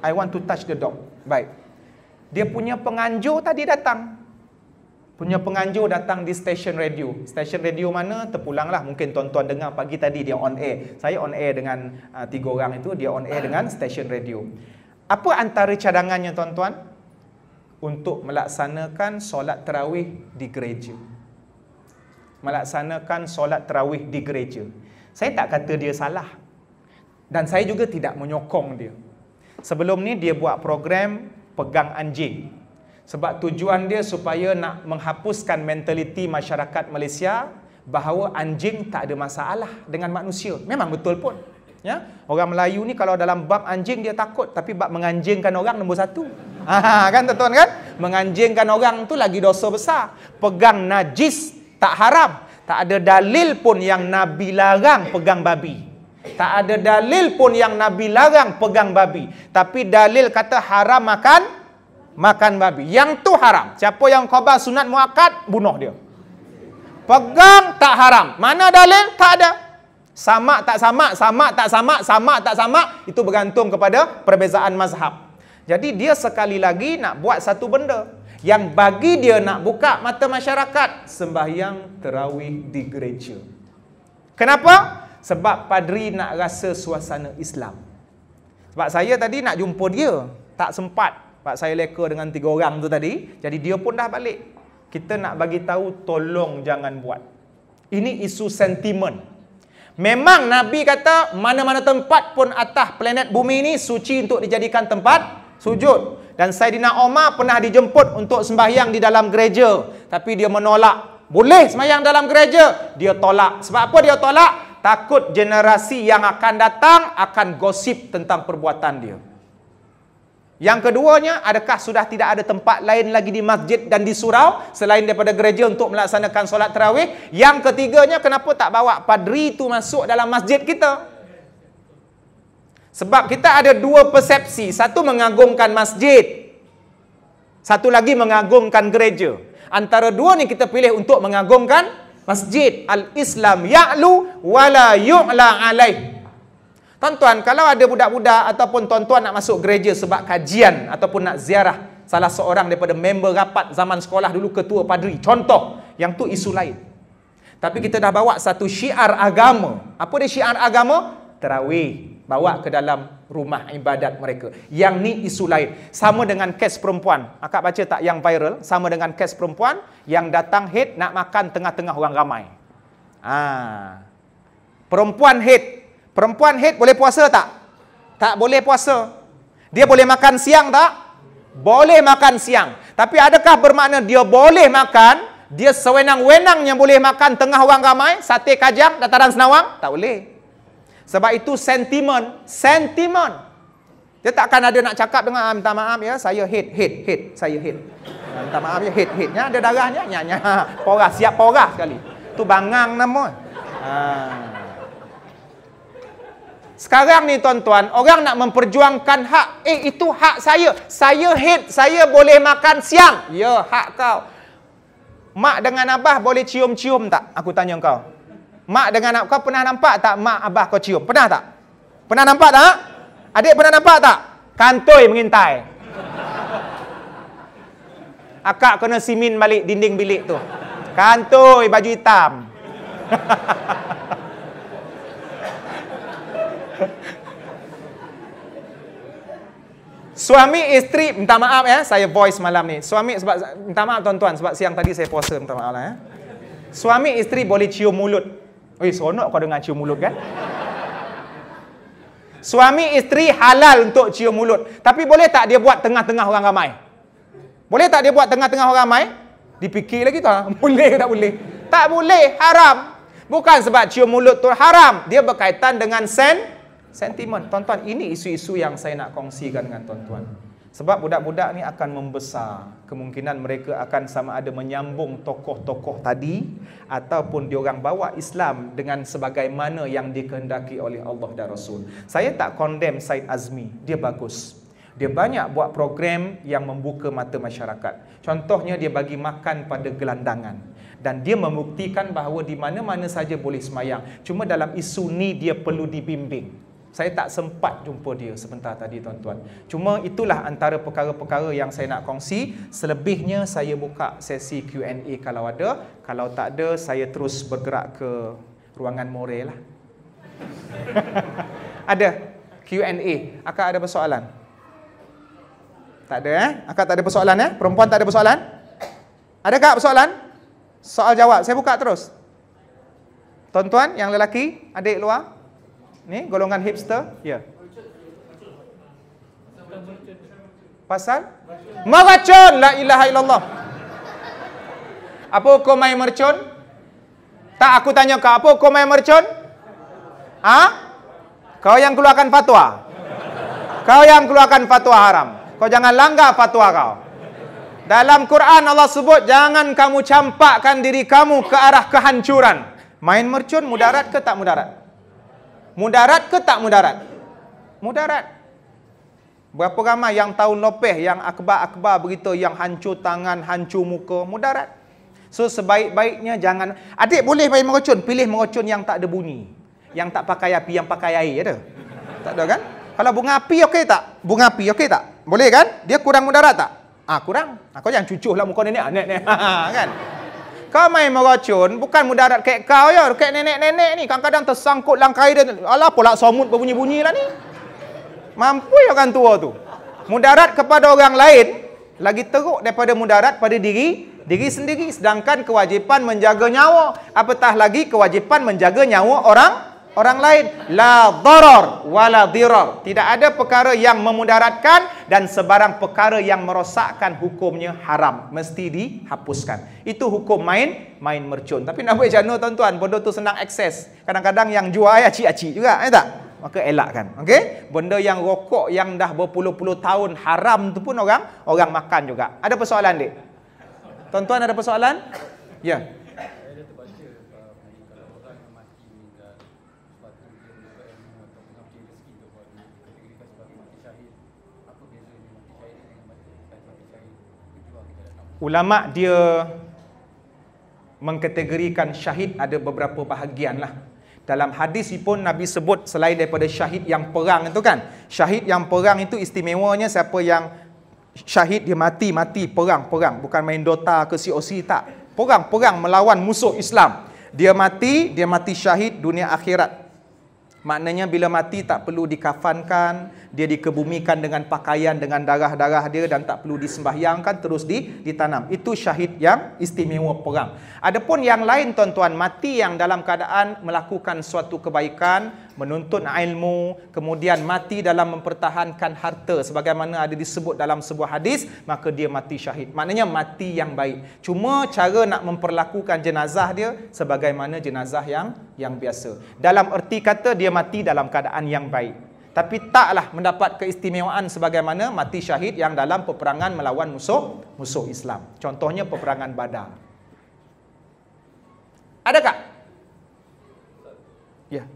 I want to touch the dog. Baik. Dia punya penganjur tadi datang. Punya penganjur datang di stesen radio. Stesen radio mana? Terpulanglah. Mungkin tuan-tuan dengar pagi tadi dia on air. Saya on air dengan 3 orang itu. Dia on air dengan stesen radio. Apa antara cadangannya tuan-tuan? Untuk melaksanakan solat tarawih di gereja. Melaksanakan solat tarawih di gereja. Saya tak kata dia salah. Dan saya juga tidak menyokong dia. Sebelum ni dia buat program pegang anjing. Sebab tujuan dia supaya nak menghapuskan mentaliti masyarakat Malaysia bahawa anjing tak ada masalah dengan manusia. Memang betul pun. Ya? Orang Melayu ni kalau dalam bab anjing dia takut, tapi bab menganjingkan orang nombor 1. Kan tuan-tuan kan? Menganjingkan orang tu lagi dosa besar. Pegang najis tak haram. Tak ada dalil pun yang Nabi larang pegang babi. Tak ada dalil pun yang Nabi larang pegang babi. Tapi dalil kata haram makan babi. Yang tu haram. Siapa yang qada sunat muakkad, bunuh dia. Pegang tak haram. Mana dalil? Tak ada. Sama tak sama, sama tak sama, sama tak sama, itu bergantung kepada perbezaan mazhab. Jadi dia sekali lagi nak buat satu benda yang bagi dia nak buka mata masyarakat, sembahyang tarawih di gereja. Kenapa? Sebab padri nak rasa suasana Islam. Sebab saya tadi nak jumpa dia, tak sempat. Sebab saya leka dengan 3 orang tu tadi. Jadi dia pun dah balik. Kita nak bagi tahu, tolong jangan buat. Ini isu sentimen. Memang Nabi kata mana-mana tempat pun atas planet bumi ni suci untuk dijadikan tempat sujud. Dan Saidina Omar pernah dijemput untuk sembahyang di dalam gereja, tapi dia menolak. Boleh sembahyang dalam gereja, dia tolak. Sebab apa dia tolak? Takut generasi yang akan datang akan gosip tentang perbuatan dia. Yang keduanya, adakah sudah tidak ada tempat lain lagi di masjid dan di surau selain daripada gereja untuk melaksanakan solat tarawih? Yang ketiganya, kenapa tak bawa padri itu masuk dalam masjid kita? Sebab kita ada 2 persepsi. Satu mengagungkan masjid, satu lagi mengagungkan gereja. Antara 2 ni kita pilih untuk mengagungkan masjid. Al-Islam ya'lu wala yu'la alaih. Tuan-tuan, kalau ada budak-budak ataupun tuan-tuan nak masuk gereja sebab kajian ataupun nak ziarah salah seorang daripada member rapat zaman sekolah dulu, ketua padri, contoh, yang tu isu lain. Tapi kita dah bawa satu syiar agama. Apa dia syiar agama? tarawih, bawa ke dalam rumah ibadat mereka. Yang ni isu lain. Sama dengan kes perempuan. Akak baca tak yang viral? Sama dengan kes perempuan yang datang haid nak makan tengah-tengah orang ramai. Perempuan haid boleh puasa tak? Tak boleh puasa. Dia boleh makan siang tak? Boleh makan siang. Tapi adakah bermakna dia boleh makan, dia sewenang-wenangnya boleh makan tengah orang ramai, sate kajang, dataran Senawang? Tak boleh. Sebab itu sentimen. Dia takkan ada nak cakap dengan minta maaf ya, saya haid, saya haid. Minta maaf ya, haidnya ada darahnya, porah, siap porah sekali. Tu bangang nama. Sekarang ni tuan-tuan, orang nak memperjuangkan hak. Itu hak saya. Saya haid, saya boleh makan siang. Ya, hak kau. Mak dengan abah boleh cium-cium tak? Aku tanya kau. Mak dengan kau pernah nampak tak mak abah kau cium? Pernah tak? Pernah nampak tak? Adik pernah nampak tak? Kantoi mengintai. Akak kena simin balik dinding bilik tu. Kantoi baju hitam. Suami isteri, minta maaf ya, saya voice malam ni. Suami, sebab minta maaf tuan-tuan, sebab siang tadi saya puasa, minta maaf lah ya. Suami isteri boleh cium mulut. Seronok kau dengar cium mulut kan? Suami isteri halal untuk cium mulut. Tapi boleh tak dia buat tengah-tengah orang ramai? Boleh tak dia buat tengah-tengah orang ramai? Dipikir lagi tak? Boleh ke tak boleh? Tak boleh, haram. Bukan sebab cium mulut tu haram. Dia berkaitan dengan sentimen. Tuan-tuan, ini isu-isu yang saya nak kongsikan dengan tuan-tuan. Sebab budak-budak ni akan membesar. Kemungkinan mereka akan sama ada menyambung tokoh-tokoh tadi ataupun diorang bawa Islam dengan sebagaimana yang dikehendaki oleh Allah dan Rasul. Saya tak condemn Syed Azmi. Dia bagus. Dia banyak buat program yang membuka mata masyarakat. Contohnya dia bagi makan pada gelandangan. Dan dia membuktikan bahawa di mana-mana saja boleh semayang. Cuma dalam isu ni dia perlu dibimbing. Saya tak sempat jumpa dia sebentar tadi tuan-tuan. Cuma itulah antara perkara-perkara yang saya nak kongsi. Selebihnya saya buka sesi Q&A kalau ada. Kalau tak ada, saya terus bergerak ke ruangan moral lah. Ada Q&A. Akak ada persoalan? Tak ada Akak tak ada persoalan Perempuan tak ada persoalan? Adakah persoalan? Soal jawab. Saya buka terus. Tuan-tuan yang lelaki, adik luar. Ni golongan hipster? Ya. Pasal? Meracun! La ilaha illallah. Apa hukum main mercun? Tak, aku tanya kau, apa hukum main mercun? Kau yang keluarkan fatwa. Kau yang keluarkan fatwa haram. Kau jangan langgar fatwa kau. Dalam Quran Allah sebut, jangan kamu campakkan diri kamu ke arah kehancuran. Main mercun mudarat ke tak mudarat? Mudarat ke tak mudarat? Mudarat. Berapa ramai yang tahun lopeh, yang akbar-akbar berita, yang hancur tangan, hancur muka, mudarat. So sebaik-baiknya jangan. Adik boleh main mercun, pilih mercun yang tak ada bunyi. Yang tak pakai api, yang pakai air ada. Tak ada kan? Kalau bunga api okey tak? Bunga api okey tak? Boleh kan? Dia kurang mudarat tak? Kurang. Kau jangan cucuhlah muka nenek kan? Kau main meracun, bukan mudarat kayak kau ya, kayak nenek-nenek ni. Kadang-kadang tersangkut langkai dia. Alah, pula somut berbunyi-bunyi lah ni. Mampu ya orang tua tu. Mudarat kepada orang lain, lagi teruk daripada mudarat pada diri sendiri. Sedangkan kewajipan menjaga nyawa. Apatah lagi kewajipan menjaga nyawa orang lain. La darar wala dirar. Tidak ada perkara yang memudaratkan dan sebarang perkara yang merosakkan hukumnya haram. Mesti dihapuskan. Itu hukum main mercun. Tapi nak buat macam mana tuan-tuan? Benda tu senang akses. Kadang-kadang yang jual acik-acik juga. Tak? Maka elakkan. Okey? Benda yang rokok yang dah berpuluh-puluh tahun haram tu pun orang makan juga. Ada persoalan, Dik? Tuan-tuan ada persoalan? Ya. Ulama dia mengkategorikan syahid ada beberapa bahagian lah. Dalam hadis pun Nabi sebut selain daripada syahid yang perang itu kan. Syahid yang perang itu istimewanya siapa yang syahid dia mati perang. Bukan main Dota ke COC tak. Perang melawan musuh Islam. Dia mati syahid dunia akhirat. Maknanya bila mati tak perlu dikafankan, dia dikebumikan dengan pakaian, dengan darah-darah dia dan tak perlu disembahyangkan, terus ditanam. Itu syahid yang istimewa perang. Adapun yang lain tuan-tuan, mati yang dalam keadaan melakukan suatu kebaikan, menuntut ilmu, kemudian mati dalam mempertahankan harta sebagaimana ada disebut dalam sebuah hadis, maka dia mati syahid. Maknanya mati yang baik. Cuma cara nak memperlakukan jenazah dia sebagaimana jenazah yang biasa. Dalam erti kata dia mati dalam keadaan yang baik, tapi taklah mendapat keistimewaan sebagaimana mati syahid yang dalam peperangan melawan musuh Islam. Contohnya peperangan Badar. Adakah? Ya.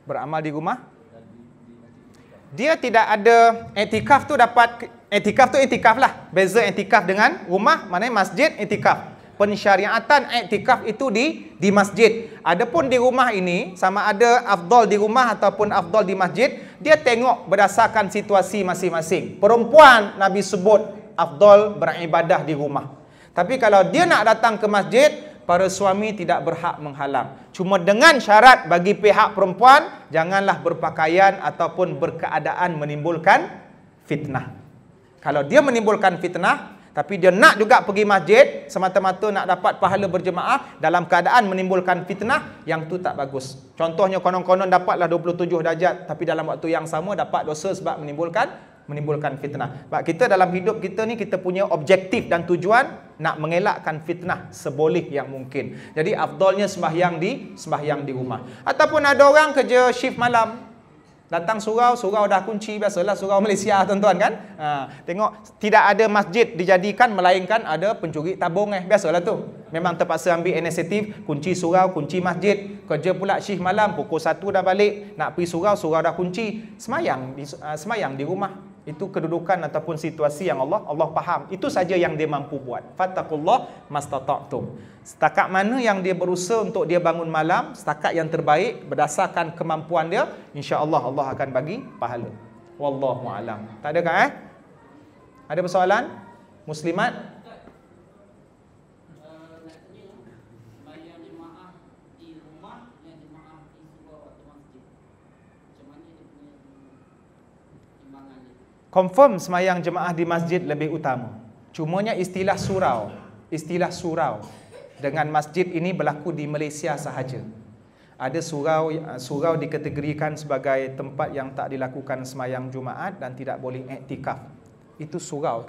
Beramal di rumah? Dia tidak ada iktikaf tu dapat iktikaf lah. Beza iktikaf dengan rumah, maknanya masjid iktikaf. Pensyariatan iktikaf itu di masjid. Adapun di rumah ini sama ada afdal di rumah ataupun afdal di masjid, dia tengok berdasarkan situasi masing-masing. Perempuan Nabi sebut afdal beribadah di rumah. Tapi kalau dia nak datang ke masjid, para suami tidak berhak menghalang. Cuma dengan syarat bagi pihak perempuan, janganlah berpakaian ataupun berkeadaan menimbulkan fitnah. Kalau dia menimbulkan fitnah, tapi dia nak juga pergi masjid, semata-mata nak dapat pahala berjemaah, dalam keadaan menimbulkan fitnah, yang tu tak bagus. Contohnya konon-konon dapatlah 27 darjat, tapi dalam waktu yang sama dapat dosa sebab menimbulkan fitnah. Sebab kita dalam hidup kita ni, kita punya objektif dan tujuan nak mengelakkan fitnah seboleh yang mungkin. Jadi afdalnya sembahyang di rumah. Ataupun ada orang kerja shift malam, datang surau dah kunci, biasalah surau Malaysia tuan-tuan kan. Tengok tidak ada masjid dijadikan, melainkan ada pencuri tabung biasalah tu. Memang terpaksa ambil inisiatif, kunci surau, kunci masjid. Kerja pula shift malam, pukul 1 dah balik, nak pergi surau dah kunci. Semayang di rumah. Itu kedudukan ataupun situasi yang Allah faham. Itu saja yang dia mampu buat. Fattaqullah mastata'tum. Setakat mana yang dia berusaha untuk dia bangun malam, setakat yang terbaik berdasarkan kemampuan dia, insya-Allah Allah akan bagi pahala. Wallahu a'lam. Tak ada kan? Ada persoalan? Muslimat? Confirm semayang jemaah di masjid lebih utama. Cumanya istilah surau dengan masjid ini berlaku di Malaysia sahaja. Ada surau dikategorikan sebagai tempat yang tak dilakukan semayang Jumaat dan tidak boleh iktikaf. Itu surau.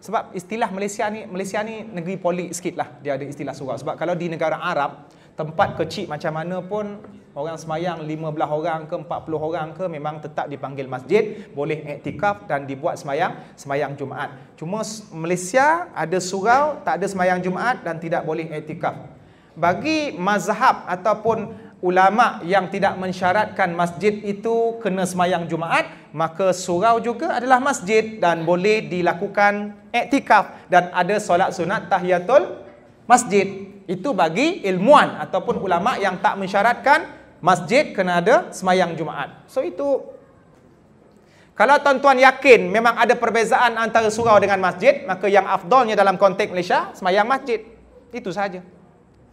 Sebab istilah Malaysia ni negeri polik sikit lah. Dia ada istilah surau. Sebab kalau di negara Arab, tempat kecil macam mana pun, orang semayang 15 orang ke 40 orang ke, memang tetap dipanggil masjid, boleh iktikaf dan dibuat semayang Jumaat. Cuma Malaysia ada surau, tak ada semayang Jumaat dan tidak boleh iktikaf. Bagi mazhab ataupun ulama yang tidak mensyaratkan masjid itu kena semayang Jumaat, maka surau juga adalah masjid dan boleh dilakukan iktikaf dan ada solat sunat tahiyatul masjid. Itu bagi ilmuwan ataupun ulama yang tak mensyaratkan masjid kena ada semayang Jumaat. So itu, kalau tuan-tuan yakin memang ada perbezaan antara surau dengan masjid, maka yang afdalnya dalam konteks Malaysia semayang masjid. Itu saja.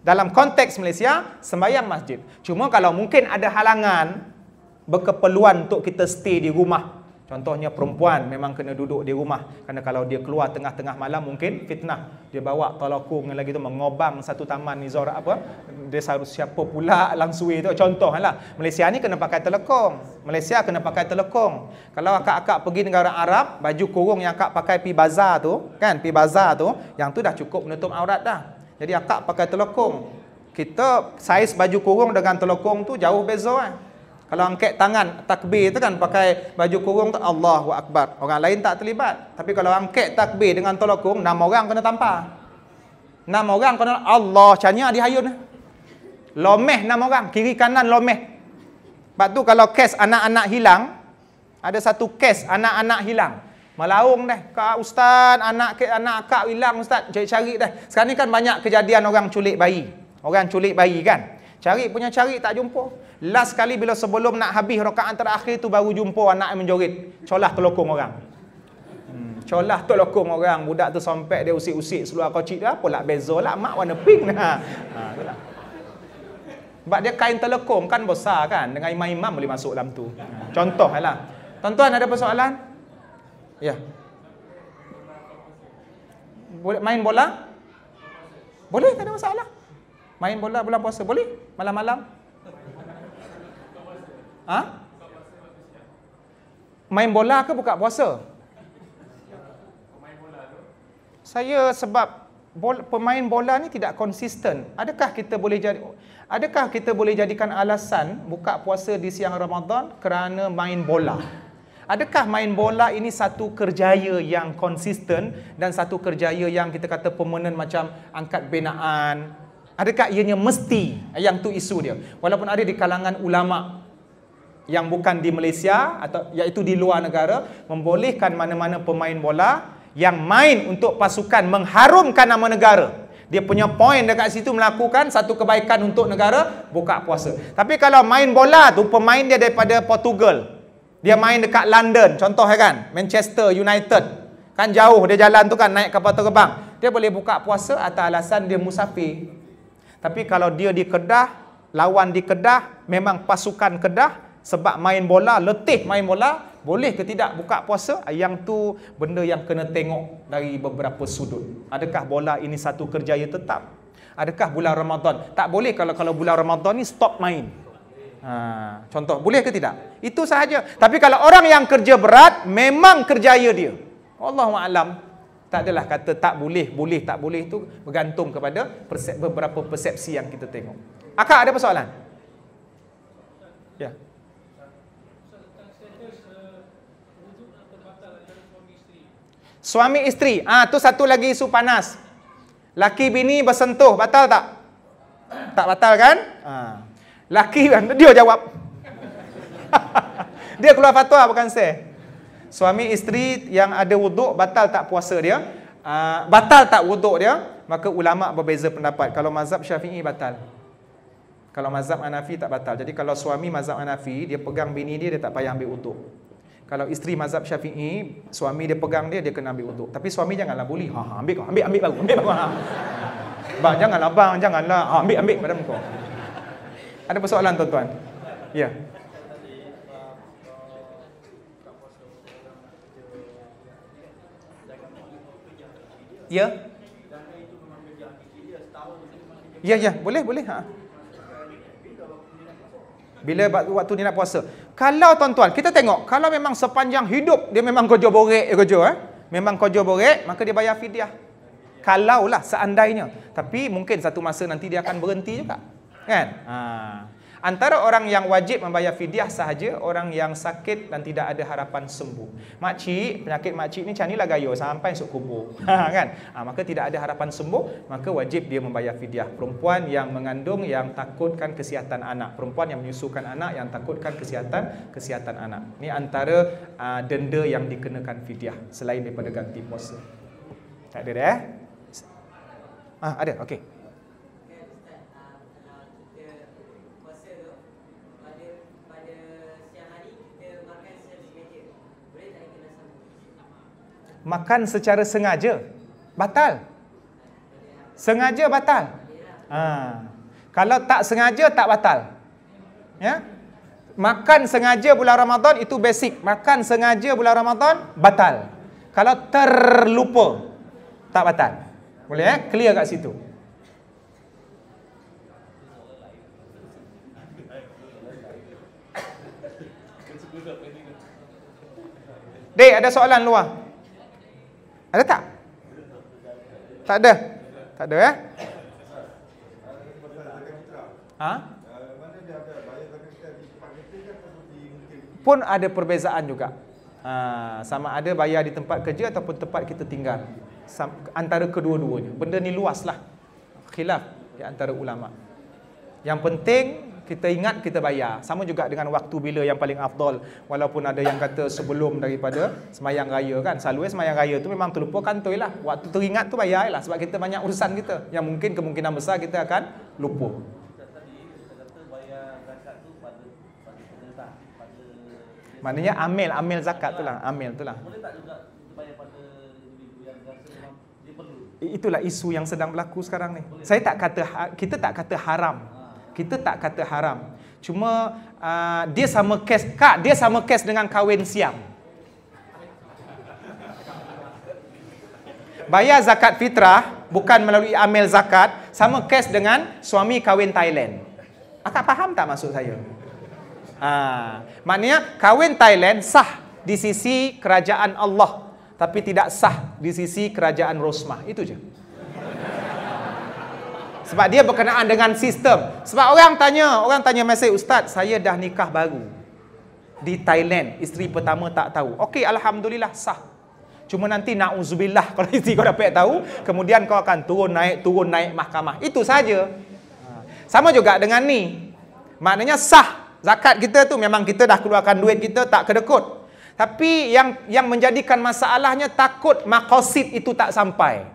Dalam konteks Malaysia semayang masjid. Cuma kalau mungkin ada halangan, berkeperluan untuk kita stay di rumah. Contohnya perempuan memang kena duduk di rumah, kerana kalau dia keluar tengah-tengah malam mungkin fitnah. Dia bawa tolakung yang lagi tu mengobang satu taman ni Zora apa. Dia harus siapa pula langsui tu. Contohlah, Malaysia ni kena pakai telekong. Malaysia kena pakai telekong. Kalau akak-akak pergi negara Arab, baju kurung yang akak pakai pi bazar tu, kan, pi bazar tu, yang tu dah cukup menutup aurat dah. Jadi akak pakai telekong. Kita saiz baju kurung dengan telekong tu jauh beza . Kalau angkat tangan takbir tu kan pakai baju kurung tu Allahu Akbar. Orang lain tak terlibat. Tapi kalau angkat takbir dengan telekong, 6 orang kena tampar. 6 orang kena Allah canya dihayun. Lomeh 6 orang, kiri kanan lomeh. Sebab tu kalau kes anak-anak hilang, ada satu kes anak-anak hilang. Melaung dah, Kak Ustaz, anak akak hilang Ustaz, cari-cari dah. Sekarang ni kan banyak kejadian orang culik bayi. Orang culik bayi kan. Cari tak jumpa. Last kali bila sebelum nak habis rakaat terakhir tu baru jumpa anak yang menjorit. Colah telokong orang. Colah tu lokong orang, budak tu sompek dia usik-usik seluar kocik dia, apalah beza lah, mak warna pink lah. Itulah. Sebab dia kain telekong kan besar kan, dengan imam-imam boleh masuk dalam tu. Contoh lah. Tuan-tuan ada persoalan? Ya. Boleh main bola? Boleh, tak ada masalah. Main bola bulan puasa boleh? Malam-malam? Main bola ke buka puasa? Saya sebab pemain bola ni tidak konsisten. Adakah kita boleh jadikan alasan buka puasa di siang Ramadan kerana main bola? Adakah main bola ini satu kerjaya yang konsisten dan satu kerjaya yang kita kata permanent macam angkat binaan? Adakah ianya mesti? Yang tu isu dia. Walaupun ada di kalangan ulama yang bukan di Malaysia atau iaitu di luar negara membolehkan mana-mana pemain bola yang main untuk pasukan mengharumkan nama negara. Dia punya point dekat situ melakukan satu kebaikan untuk negara, buka puasa. Tapi kalau main bola tu pemain dia daripada Portugal, dia main dekat London, contoh kan, Manchester United, kan jauh dia jalan tu kan, naik kapal terbang, dia boleh buka puasa atas alasan dia musafir. Tapi kalau dia di Kedah, lawan di Kedah, memang pasukan Kedah, sebab main bola, letih main bola, boleh ke tidak buka puasa? Yang tu benda yang kena tengok dari beberapa sudut. Adakah bola ini satu kerjaya tetap? Adakah bulan Ramadan? Tak boleh kalau bulan Ramadan ni stop main. Contoh, boleh ke tidak? Itu sahaja. Tapi kalau orang yang kerja berat, memang kerjaya dia. Wallahualam. Tak adalah kata tak boleh, boleh, tak boleh, itu bergantung kepada beberapa persepsi yang kita tengok. Akak ada persoalan? Ya. Suami isteri, tu satu lagi isu panas. Laki bini bersentuh, batal tak? Tak batal kan? Laki dia jawab. Dia keluar fatwa bukan saya. Suami isteri yang ada wuduk, batal tak puasa dia? Batal tak wuduk dia? Maka ulama berbeza pendapat. Kalau mazhab Syafi'i batal. Kalau mazhab Hanafi tak batal. Jadi kalau suami mazhab Hanafi, dia pegang bini dia tak payah ambil wuduk. Kalau isteri mazhab Syafi'i, suami dia pegang dia kena ambil wuduk. Tapi suami janganlah bully. Ambil baru. Bang, janganlah bang, janganlah. Ambil pada muka. Ada persoalan tuan-tuan? Ya. Ya. Ya, boleh. Bila waktu dia nak puasa. Kalau tuan-tuan, kita tengok, kalau memang sepanjang hidup dia memang kerja borek, memang kerja borek, maka dia bayar fidyah. Kalaulah seandainya. Tapi mungkin satu masa nanti dia akan berhenti juga. Kan? Antara orang yang wajib membayar fidyah sahaja orang yang sakit dan tidak ada harapan sembuh. Makcik, penyakit makcik ni macam inilah gaya sampai esok kubur. Kan? Maka tidak ada harapan sembuh, maka wajib dia membayar fidyah. Perempuan yang mengandung yang takutkan kesihatan anak, perempuan yang menyusukan anak yang takutkan kesihatan anak. Ini antara denda yang dikenakan fidyah selain daripada ganti puasa. Tak ada dah? Ada, okey. Makan secara sengaja batal. Sengaja batal. Kalau tak sengaja tak batal. Ya. Makan sengaja bulan Ramadan itu basic. Makan sengaja bulan Ramadan batal. Kalau terlupa tak batal. Boleh clear kat situ. Dek, ada soalan luar? Ada tak? Tak ada? Tak ada ya? Pun ada perbezaan juga. Sama ada bayar di tempat kerja ataupun tempat kita tinggal. Antara kedua-duanya. Benda ni luas lah. Khilaf di antara ulama. Yang penting kita ingat kita bayar. Sama juga dengan waktu bila yang paling afdal. Walaupun ada yang kata sebelum daripada semayang raya kan. Selalunya semayang raya tu memang terlupa kantoi lah. Waktu teringat tu bayar lah. Sebab kita banyak urusan kita. Yang mungkin kemungkinan besar kita akan lupa. Maknanya amil zakat tu lah. Amil tu lah. Boleh tak juga bayar pada Itulah isu yang sedang berlaku sekarang ni. Saya tak kata, kita tak kata haram. Kita tak kata haram. Cuma dia sama kes, Kak, dia sama kes dengan kahwin siam. Bayar zakat fitrah bukan melalui amil zakat, sama kes dengan suami kahwin Thailand. Akak faham tak maksud saya? Maknanya kahwin Thailand sah di sisi kerajaan Allah, tapi tidak sah di sisi kerajaan Rosmah. Itu je. Sebab dia berkenaan dengan sistem. Sebab orang tanya mesej, Ustaz, saya dah nikah baru di Thailand, isteri pertama tak tahu. Okey, alhamdulillah sah. Cuma nanti na'udzubillah kalau isteri kau dapat tahu, kemudian kau akan turun naik mahkamah. Itu saja. Sama juga dengan ni. Maknanya sah. Zakat kita tu memang kita dah keluarkan duit kita, tak kedekut. Tapi yang menjadikan masalahnya takut maqasid itu tak sampai.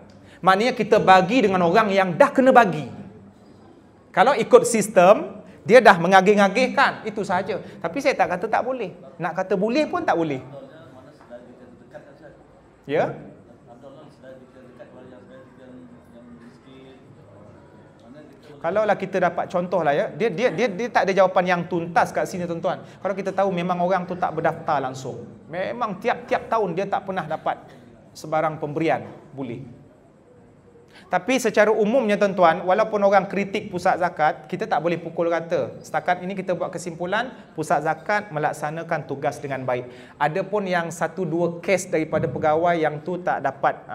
Maknanya kita bagi dengan orang yang dah kena bagi. Kalau ikut sistem, dia dah mengagih-agihkan, itu saja. Tapi saya tak kata tak boleh. Nak kata boleh pun tak boleh. Ya? Kalaulah kita dapat contoh lah ya, dia tak ada jawapan yang tuntas kat sini tuan-tuan. Kalau kita tahu memang orang tu tak berdaftar langsung, memang tiap-tiap tahun dia tak pernah dapat sebarang pemberian, boleh. Tapi secara umumnya tuan-tuan, walaupun orang kritik pusat zakat, kita tak boleh pukul rata. Setakat ini kita buat kesimpulan, pusat zakat melaksanakan tugas dengan baik. Adapun yang 1-2 kes daripada pegawai yang tu tak dapat,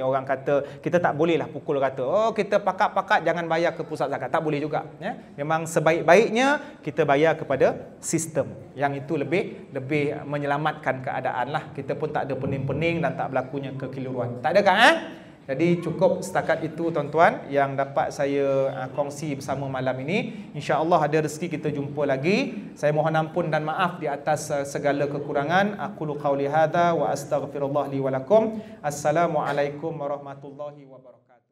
orang kata, kita tak bolehlah pukul rata. Oh, kita pakat-pakat jangan bayar ke pusat zakat. Tak boleh juga. Ya? Memang sebaik-baiknya kita bayar kepada sistem. Yang itu lebih menyelamatkan keadaan lah. Kita pun tak ada pening-pening dan tak berlakunya kekeliruan. Tak ada kan? Jadi cukup setakat itu tuan-tuan yang dapat saya kongsi bersama malam ini. InsyaAllah ada rezeki kita jumpa lagi. Saya mohon ampun dan maaf di atas segala kekurangan. Aqulu qawli hadha wa astaghfirullah li wa lakum. Assalamualaikum warahmatullahi wabarakatuh.